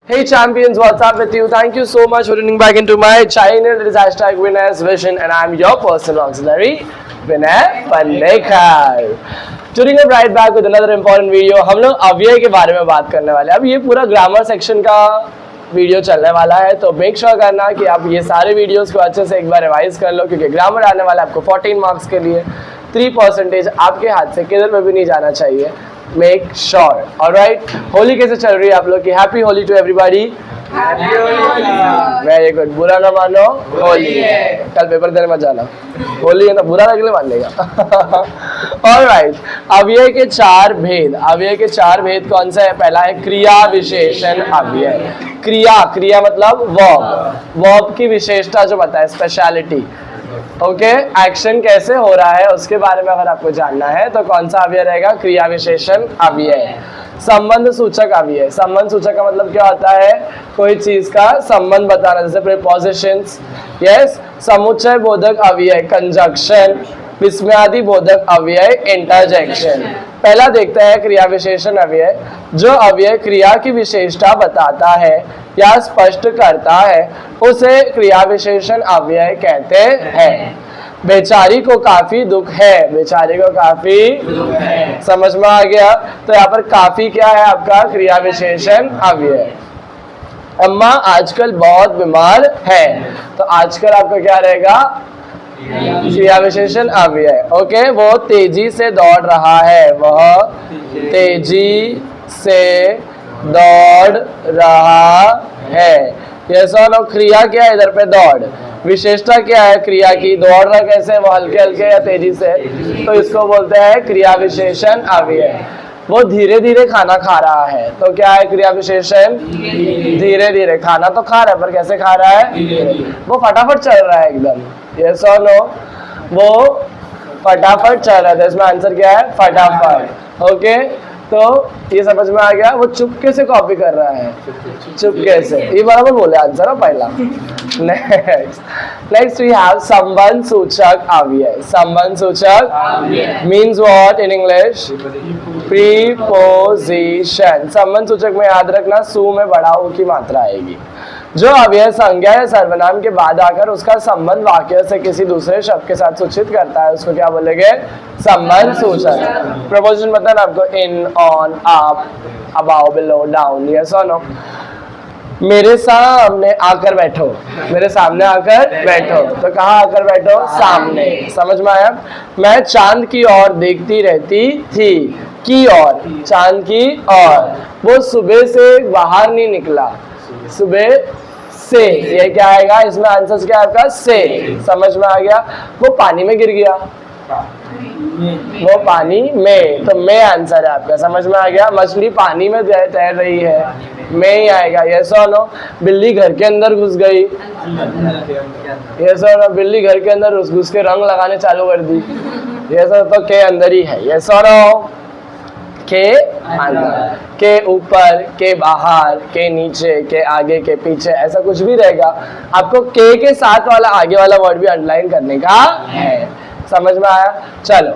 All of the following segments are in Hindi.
Hey champions, what's up with you? Thank you so much for tuning back into my channel. It is hashtag Vinay's Vision and I'm your personal auxiliary, Vinay Pandekar. Tuning up right back with another important video. हम लोग अव्यय के बारे में बात करने वाले हैं. अब ये पूरा ग्रामर सेक्शन का वीडियो चलने वाला है, तो मेक श्योर करना कि आप ये सारे वीडियोस को अच्छे से एक बार रिवाइज कर लो, क्योंकि ग्रामर आने वाला है आपको 14 मार्क्स के लिए. 3% आपके हाथ से किधर में भी नहीं जाना चाहिए. Make sure. ऑलराइट, होली कैसे चल रही है आप लोग की? Happy Holi to everybody. Very good. बुरा ना मानो, होली है. कल पेपर देने मत जाना, होली है ना, बुरा लगने मान लेगा. ऑलराइट, अव्यय के चार भेद. अव्यय के चार भेद कौन सा है? पहला है क्रिया विशेषण अव्यय. क्रिया, क्रिया मतलब वर्ब. वर्ब की विशेषता जो बताए, स्पेशलिटी. ओके, एक्शन कैसे हो रहा है उसके बारे में अगर आपको जानना है तो कौन सा अव्यय रहेगा? क्रिया विशेषण अव्यय. संबंध सूचक अव्यय. संबंध सूचक का मतलब क्या होता है? कोई चीज का संबंध बताना, जैसे प्रीपोजिशंस. यस. समुच्चय बोधक अव्यय कंजक्शन. विस्मयादि बोधक अव्यय इंटरजेक्शन. पहला देखते हैं क्रिया विशेषण अव्यय. जो अव्यय क्रिया की विशेषता बताता है या स्पष्ट करता है उसे क्रिया विशेषण अव्यय कहते हैं. बेचारी को काफी दुख है. बेचारी को काफी दुख है. समझ में आ गया? तो यहाँ पर काफी क्या है आपका? क्रिया विशेषण अव्यय. अम्मा आजकल बहुत बीमार है, तो आजकल आपका क्या रहेगा? क्रिया विशेषण अव्यय. ओके. वो तेजी से दौड़ रहा है. वह तेजी से दौड़ रहा है. यस और नो. क्रिया क्या है इधर पे? दौड़. विशेषता क्या है क्रिया की? दौड़ रहा कैसे? वो हल्के हल्के या तेजी से, तो इसको बोलते हैं क्रिया विशेषण अव्यय. वो धीरे धीरे खाना खा रहा है, तो क्या है क्रिया विशेषण? धीरे धीरे. खाना तो खा रहा है पर कैसे खा रहा है? वो फटाफट चल रहा है एकदम. यस और नो. वो फटाफट चल रहा है. इसमें आंसर क्या है? फटाफट. ओके. तो ये समझ में आ गया. वो चुपके से कॉपी कर रहा है. चुपके से. ये बराबर बोले आंसर है पहला. नेक्स्ट वी हैव संबंध सूचक अव्यय. संबंध सूचक means what in English? Preposition. संबंध सूचक में याद रखना सु में बड़ा ऊ की मात्रा आएगी. जो अव्यय संज्ञा या सर्वनाम के बाद आकर उसका संबंध वाक्य से किसी दूसरे शब्द के साथ सूचित करता है उसको क्या बोलेंगे? संबंध सूचक. प्रपोजिशन मतलब आपको in, on, up, about, below, down. Yes और नो. मेरे सामने आकर बैठो. मेरे सामने आकर बैठो, तो कहाँ आकर बैठो? सामने. समझ में आया? मैं चांद की ओर देखती रहती थी. की ओर, चांद की ओर. वो सुबह से बाहर नहीं निकला. सुबह से. ये क्या आएगा इसमें? आंसर क्या है आपका? से. समझ में आ गया? वो पानी में गिर गया. वो पानी में, तो में आंसर है आपका. समझ में आ गया? मछली पानी में तैर रही है, में ही आएगा. यस और नो. बिल्ली घर के अंदर घुस गई. यस और नो. बिल्ली घर के अंदर घुस के रंग लगाने चालू कर दी. यस और, तो के अंदर ही है. यस और नो. के अंदर, के ऊपर, के बाहर, के नीचे, के आगे, के पीछे, ऐसा कुछ भी रहेगा. आपको के साथ वाला आगे वाला वर्ड भी अंडरलाइन करने का है. समझ में आया? चलो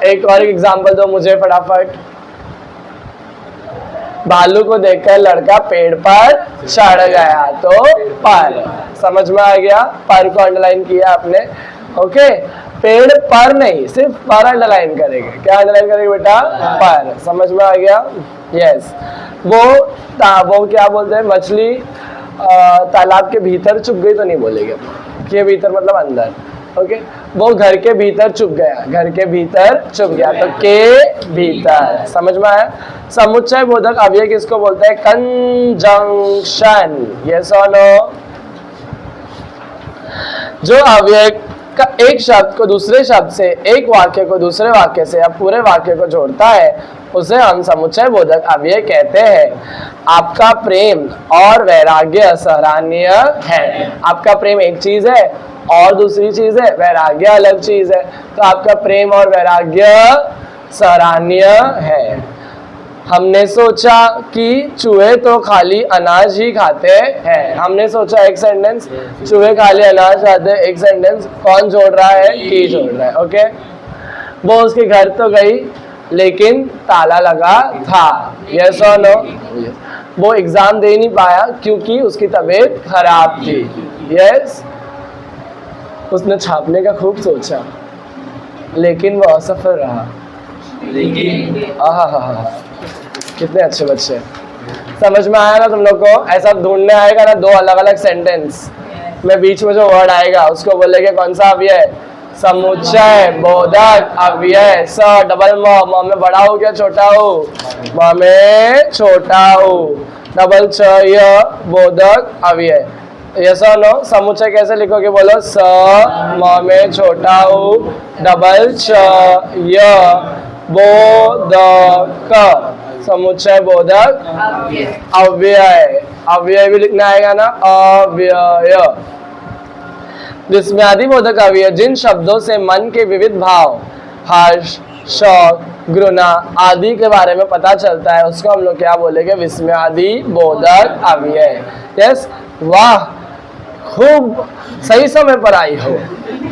एक और एग्जांपल दो मुझे फटाफट. भालू को देखकर लड़का पेड़ पर चढ़ गया, तो पर. समझ में आ गया? पर को अंडरलाइन किया आपने. ओके. पेड़ पर नहीं, सिर्फ पर अंडरलाइन करेंगे. क्या अंडरलाइन करेंगे बेटा? पर. समझ में आ गया? यस. वो क्या बोलते हैं? मछली तालाब के भीतर चुप गई तो नहीं बोलेंगे. के भीतर मतलब अंदर. ओके. वो घर के भीतर चुप गया. घर के भीतर चुप गया, तो के भीतर. समझ में आया? समुच्चय बोधक अव्यय किसको बोलते हैं? कंजंक्शन. यस और नो. जो अव्यय का एक शब्द को दूसरे शब्द से, एक वाक्य को दूसरे वाक्य से या पूरे वाक्य को जोड़ता है उसे हम समुच्चय बोधक अव्यय कहते हैं. आपका प्रेम और वैराग्य सराहनीय है. आपका प्रेम एक चीज है और दूसरी चीज है वैराग्य अलग चीज है. तो आपका प्रेम और वैराग्य सराहनीय है. हमने सोचा कि चूहे तो खाली अनाज ही खाते हैं. हमने सोचा एक सेंटेंस, चूहे खाली अनाज खाते हैं एक सेंटेंस. कौन जोड़ रहा है? की जोड़ रहा है. ओके. वो उसके घर तो गई लेकिन ताला लगा था. यस और नो. वो एग्जाम दे नहीं पाया क्योंकि उसकी तबीयत खराब थी। यस, उसने छापने का खूब सोचा लेकिन वो असफल रहा। आहा, कितने अच्छे बच्चे। समझ में आया ना तुम लोग को? ऐसा ढूंढने आएगा ना 2 अलग अलग सेंटेंस में बीच में जो वर्ड आएगा उसको बोलेंगे कौन सा अव्यय? समुच्चय, बोधक, अव्यय। स डबल म में बड़ा हो क्या छोटा हो? म में छोटा हो। डबल च य बोधक अव्यय। यस और नो? समुच्चय कैसे लिखोगे बोलो? स म में छोटा हो डबल च य बोधक। समुच्चय, बोधक, अव्यय। अव्यय भी लिखना आएगा ना? अव्यय। विस्मयादि बोधक अव्यय जिन शब्दों से मन के विविध भाव, हर्ष, शौक, घृणा आदि के बारे में पता चलता है उसको हम लोग क्या बोलेंगे? विस्मयादि बोधक अव्यय। यस, वाह, खूब सही समय पर आई हो।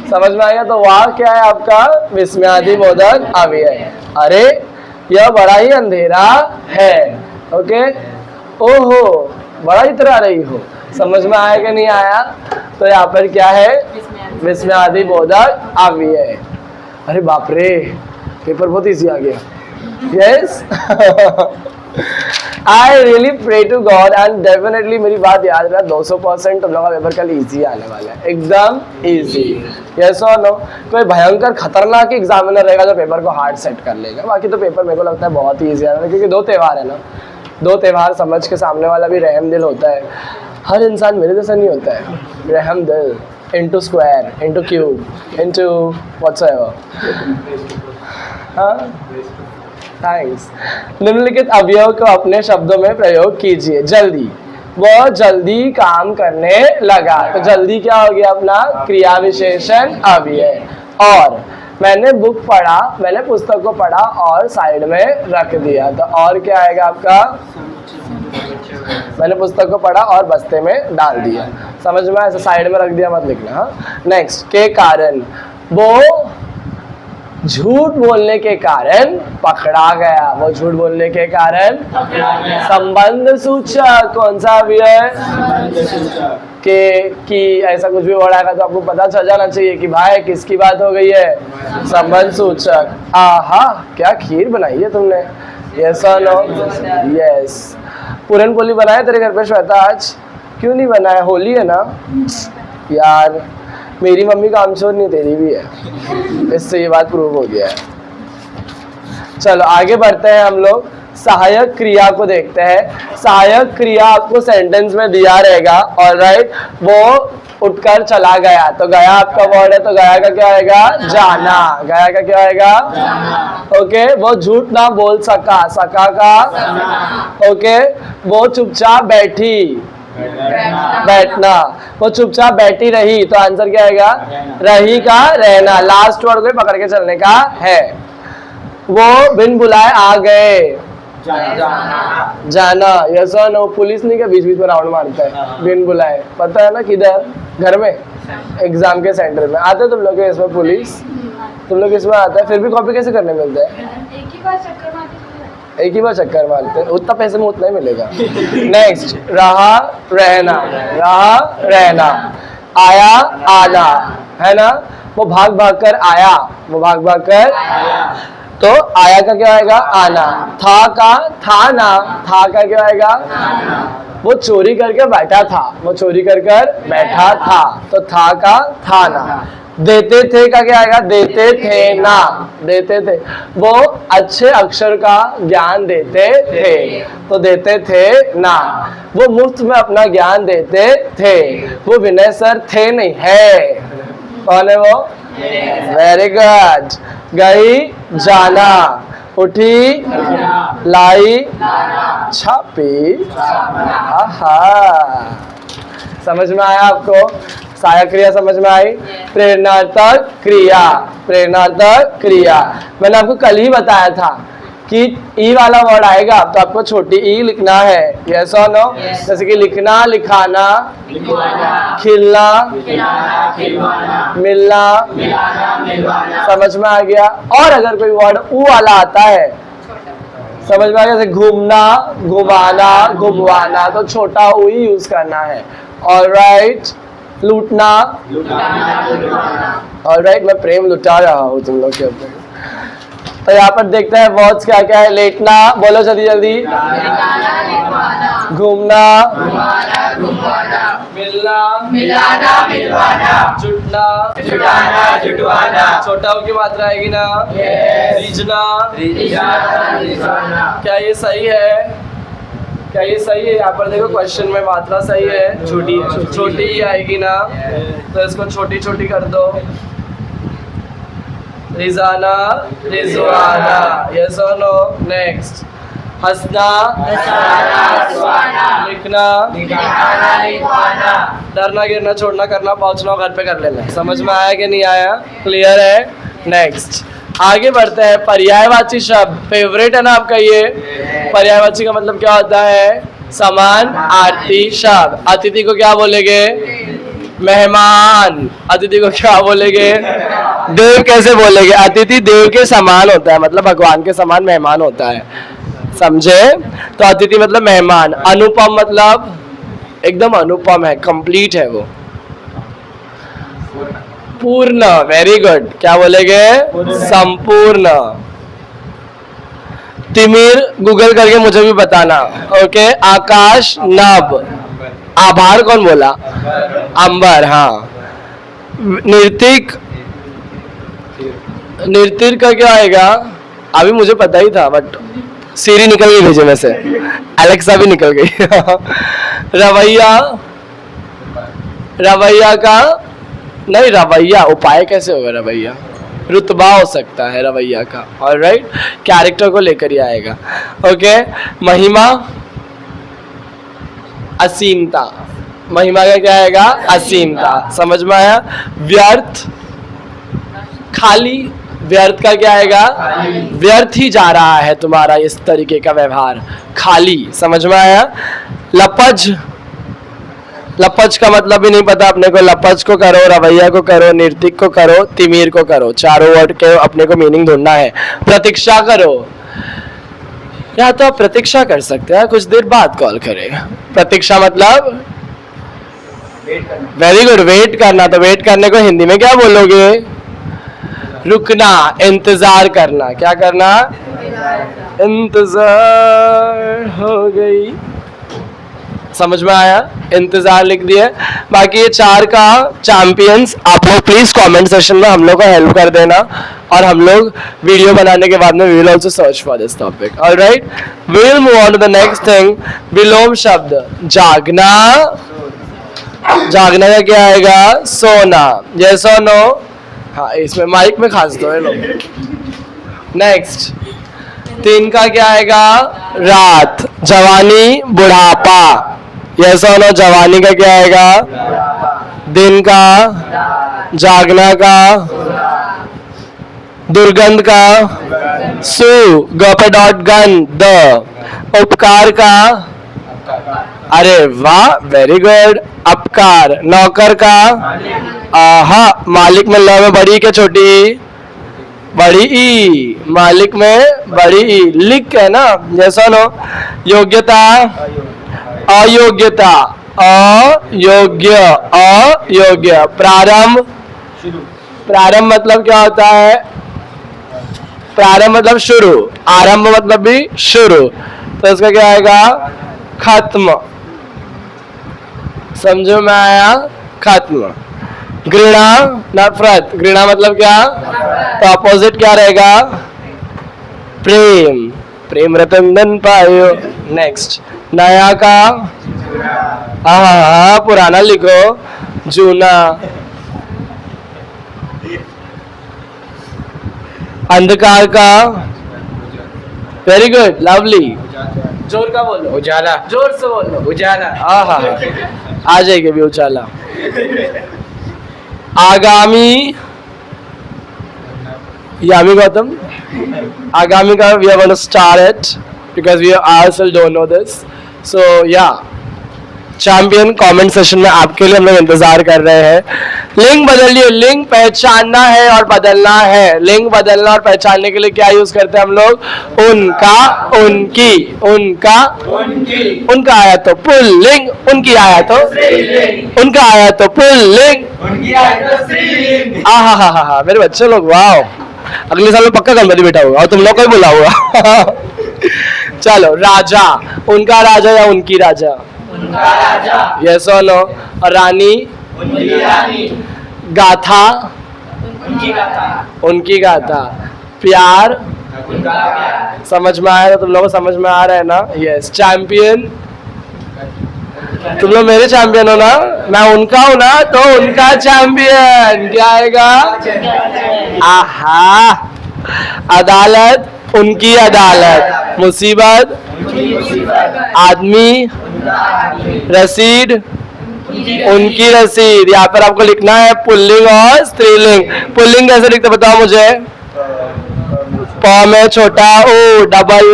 समझ में आएगा? तो वाह क्या है आपका? विस्मयादि बोधक अव्यय। अरे यह बड़ा ही अंधेरा है। ओके, ओहो, बड़ा इतरा रही हो। समझ में आया कि नहीं आया? तो यहाँ पर क्या है? विस्मयादि बोधक अव्यय। अरे बाप रे, पेपर बहुत इजी आ गया। Yes, I really pray to God and definitely मेरी बात याद रहा, 200% तुम लोग का पेपर कल इजी आने वाला है, एकदम इजी। यस और नो? कोई भयंकर खतरनाक एग्जामिनर रहेगा जो पेपर को हार्ड सेट कर लेगा। बाकी तो पेपर मेरे को लगता है बहुत ही ईजी आ रहा है, क्योंकि 2 त्यौहार है ना, 2 त्यौहार समझ के सामने वाला भी रहम दिल होता है। हर इंसान मेरे जैसा नहीं होता है। रहम दिल into square into cube into whatsoever. हाँ, थैंक्स। निम्नलिखित अवयव को अपने शब्दों में प्रयोग कीजिए। जल्दी, वह जल्दी काम करने लगा। तो जल्दी क्या हो गया अपना? क्रिया विशेषण अव्यय। और मैंने बुक पढ़ा, मैंने पुस्तक को पढ़ा और साइड में रख दिया। तो और क्या आएगा आपका? मैंने पुस्तक को पढ़ा और बस्ते में डाल दिया। समझ में? ऐसे साइड में रख दिया मत लिखना। हाँ, नेक्स्ट, के कारण। वो झूठ बोलने के कारण पकड़ा गया। वो झूठ बोलने के कारण संबंध सूचक। कौन सा अव्यय? के, की, ऐसा कुछ भी वर्ड आएगा तो आपको पता चल जाना चाहिए कि भाई किसकी बात हो गई है? संबंध सूचक। आहा, क्या खीर बनाई है तुमने? यस और नो? यस। पूरन पोली बनाया तेरे घर पे श्वेता आज? क्यों नहीं बनाया? होली है ना यार। मेरी मम्मी कामचोर नहीं, तेरी भी है। इससे ये बात प्रूव हो गया है। चलो आगे बढ़ते हैं हम लोग। सहायक क्रिया को देखते हैं। सहायक क्रिया आपको सेंटेंस में दिया रहेगा। ऑलराइट, वो उठकर चला गया। तो गया आपका वर्ड है, तो गया का क्या आएगा? जाना। गया का क्या आएगा? ओके, वो झूठ ना बोल सका। सका का? ओके, वो चुपचाप बैठी। बैठना। वो चुपचाप बैठी रही। तो आंसर क्या आएगा? रही का रहना। लास्ट वर्ड को पकड़ के चलने का है। वो बिन बुलाए आ गए। जाना। यस और नो? पुलिस नहीं क्या बीच बीच में राउंड मारता है बिन बुलाए? पता है ना किधर? घर में, एग्जाम के सेंटर में आते तुम लोग इसमें पुलिस? तुम लोग इसमें आता है, फिर भी कॉपी कैसे करने मिलता है? एक ही बार चक्कर मारते हैं। उतना पैसे में उतना ही मिलेगा। नेक्स्ट, रहा रहना। रहा रहना, आया आना, है ना? वो भाग भाग कर आया। वो भाग भाग कर, तो आया का क्या आएगा? आना। था का था ना। था का क्या आएगा? वो चोरी करके बैठा था। वो चोरी कर बैठा था। तो था का था ना। देते थे का क्या आएगा? देते थे ना। देते थे, वो अच्छे अक्षर का ज्ञान देते थे। तो देते थे ना। वो मुफ्त में अपना ज्ञान देते थे। वो विनय सर थे नहीं, है। कौन है वो? Very good. गई जाना, उठी लाई छापी। आहा, समझ में आया आपको? सहायक क्रिया समझ में आई? प्रेरणार्थक क्रिया। प्रेरणार्थक क्रिया मैंने आपको कल ही बताया था कि ई वाला वर्ड आएगा तो आपको छोटी ई लिखना है। यस और नो? जैसे कि लिखना, लिखाना, खिलना, मिलना। समझ में आ गया? और अगर कोई वर्ड ऊ वाला आता है, समझ में आ गया? जैसे घूमना, घुमाना, घुमवाना, तो छोटा ऊ ही यूज करना है। ऑलराइट, लूटना, ऑलराइट, मैं प्रेम लुटा रहा हूँ तुम लोग के ऊपर। तो यहाँ पर देखते हैं वर्ड्स क्या क्या है। लेटना, बोलो जल्दी जल्दी। घूमना, मिलना, मिलाना, मिलवाना, जुटना, जुटाना, जुटवाना, छोटा ऊ की मात्रा आएगी ना, रीझना, क्या ये सही है? क्या ये सही है? यहाँ पर देखो क्वेश्चन में मात्रा सही है, छोटी ही आएगी ना, तो इसको छोटी छोटी कर दो। रिजाना, रिजवाना, यस और नो। नेक्स्ट, हंसना, लिखना, डरना, गिरना, छोड़ना, करना, पहुंचना, घर पे कर लेना। समझ में आया कि नहीं आया? क्लियर है? नेक्स्ट आगे बढ़ते हैं। पर्यायवाची शब्द फेवरेट है ना आपका ये। पर्यायवाची का मतलब क्या होता है? समान आरती शब्द। अतिथि को क्या बोलेंगे? मेहमान। अतिथि को क्या बोलेंगे? देव। कैसे बोलेंगे? अतिथि देव के समान होता है, मतलब भगवान के समान मेहमान होता है, समझे? तो अतिथि मतलब मेहमान। अनुपम मतलब एकदम अनुपम है, कंप्लीट है वो। पूर्ण, वेरी गुड। क्या बोलेंगे? संपूर्ण। तिमिर, गूगल करके मुझे भी बताना, ओके? आकाश, नभ। आभार कौन बोला? अंबर, हाँ। नृतिक, नृत्य का क्या आएगा? अभी मुझे पता ही था बट सीरी निकल गई भेजे में से, एलेक्सा भी निकल गई। रवैया, रवैया का नहीं, रवैया उपाय कैसे होगा? रवैया रुतबा हो सकता है रवैया का। ऑलराइट, कैरेक्टर को लेकर ही आएगा, ओके? महिमा, असीमता। महिमा का क्या आएगा? असीमता। समझ में आया? व्यर्थ, खाली। व्यर्थ का क्या आएगा? व्यर्थ ही जा रहा है तुम्हारा इस तरीके का व्यवहार, खाली। समझ में आया? लपज, लपज का मतलब भी नहीं पता अपने को। लपज को करो, रवैया को करो, नृतिक को करो, तिमिर को करो। चारों वर्ड के अपने को मीनिंग ढूंढना है। प्रतीक्षा करो, या तो आप प्रतीक्षा कर सकते हैं, कुछ देर बाद कॉल करें। प्रतीक्षा मतलब वेरी गुड, वेट करना। तो वेट करने को हिंदी में क्या बोलोगे? रुकना, इंतजार करना। क्या करना? इंतजार हो गई। समझ में आया? इंतजार लिख दिए। बाकी ये चार का चैंपियंस आप लोग प्लीज कमेंट सेशन में हम लोग को हेल्प कर देना, और हम लोग वीडियो बनाने के बाद में we will also search for this topic. Alright, we will move on to the next thing. विलोम शब्द, जागना। जागना का क्या आएगा? सोना। यस और नो? हाँ, इसमें माइक में खास दो लोग। नेक्स्ट, 3 का क्या आएगा? रात। जवानी, बुढ़ापा। यस और नो? जवानी का क्या आएगा? दिन का, जागना का, दुर्गंध का, सु, ग पे डॉट गन, द। उपकार का, अरे वाह, वेरी गुड। अपकार। नौकर का, आहा। मालिक में ल में बड़ी क्या छोटी? बड़ी ई। मालिक में बड़ी ई। लिख है ना? जैसा नो? योग्यता, अयोग्यता, अयोग्य, अयोग्य। प्रारंभ, प्रारंभ मतलब क्या होता है? प्रारंभ मतलब शुरू, आरंभ मतलब भी शुरू, तो इसका क्या आएगा? खत्म। समझो में आया? खत्म। घृणा, नफरत। घृणा मतलब क्या? तो अपोजिट क्या रहेगा? प्रेम। प्रेम रतन धन पायो। नेक्स्ट, नया का, हाँ, पुराना लिखो, जूना। अंधकार का, वेरी गुड, लवली। जोर का बोलो, उजाला। जोर से बोलो, उजाला। हाँ हाँ, आ जाएगी अभी उजाला। आगामी, यामी गौतम। आगामी का we are going to start it because we ourselves don't know this. So yeah, champion comment session में आपके लिए हम लोग इंतजार कर रहे हैं। लिंग बदलिए, लिंग पहचानना है और बदलना है। लिंग बदलना और पहचानने के लिए क्या यूज करते हैं हम लोग? उनका, उनकी, उनका, उनका आया तो पुल्लिंग, उनकी आया तो उनका आया तो पुल्लिंग, हा मेरे बच्चे लोग, वाह, अगले साल में पक्का गणपति बैठा होगा और तुम लोग को ही बुला होगा। चलो, राजा, उनका राजा या उनकी राजा? यस और नो? और रानी? गाथा? उनकी गाथा। प्यार? समझ में आया? तो तुम लोगों को समझ में आ रहा है ना? यस। चैंपियन? तुम लोग मेरे चैंपियन हो ना, मैं उनका हूं ना, तो उनका चैंपियन क्या आएगा? आहा। अदालत? उनकी अदालत। मुसीबत? आदमी? रसीद? उनकी रसीद। यहाँ पर आपको लिखना है पुल्लिंग और स्त्रीलिंग। पुल्लिंग कैसे लिखते बताओ मुझे? प में छोटा ऊ, डबल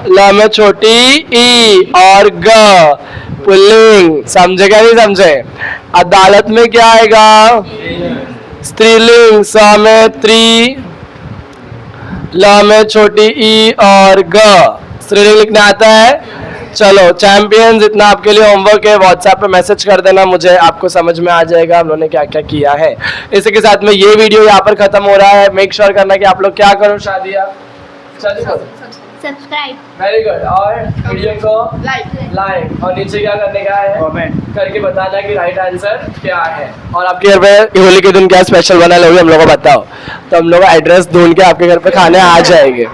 ल में छोटी ई और ग, पुल्लिंग। समझे क्या नहीं समझे? अदालत में क्या आएगा? स्त्रीलिंग, स में त्री, ल में छोटी ई और ग, स्त्रीलिंग लिखना आता है? चलो चैंपियंस, इतना आपके लिए होमवर्क है, व्हाट्सएप पे मैसेज कर देना मुझे, आपको समझ में आ जाएगा हम लोगों ने क्या क्या किया है। इसी के साथ में ये वीडियो यहाँ पर खत्म हो रहा है। मेक श्योर करना कि आप लोग क्या करो, शादिया सब्सक्राइब। Very good. और वीडियो को लाइक और नीचे क्या करने का है? कमेंट करके बताना कि राइट आंसर क्या है। और आपके घर पे होली के दिन क्या स्पेशल बना लोगे हम लोग को बताओ, तो हम लोग एड्रेस ढूंढ के आपके घर पे खाने आ जाएंगे।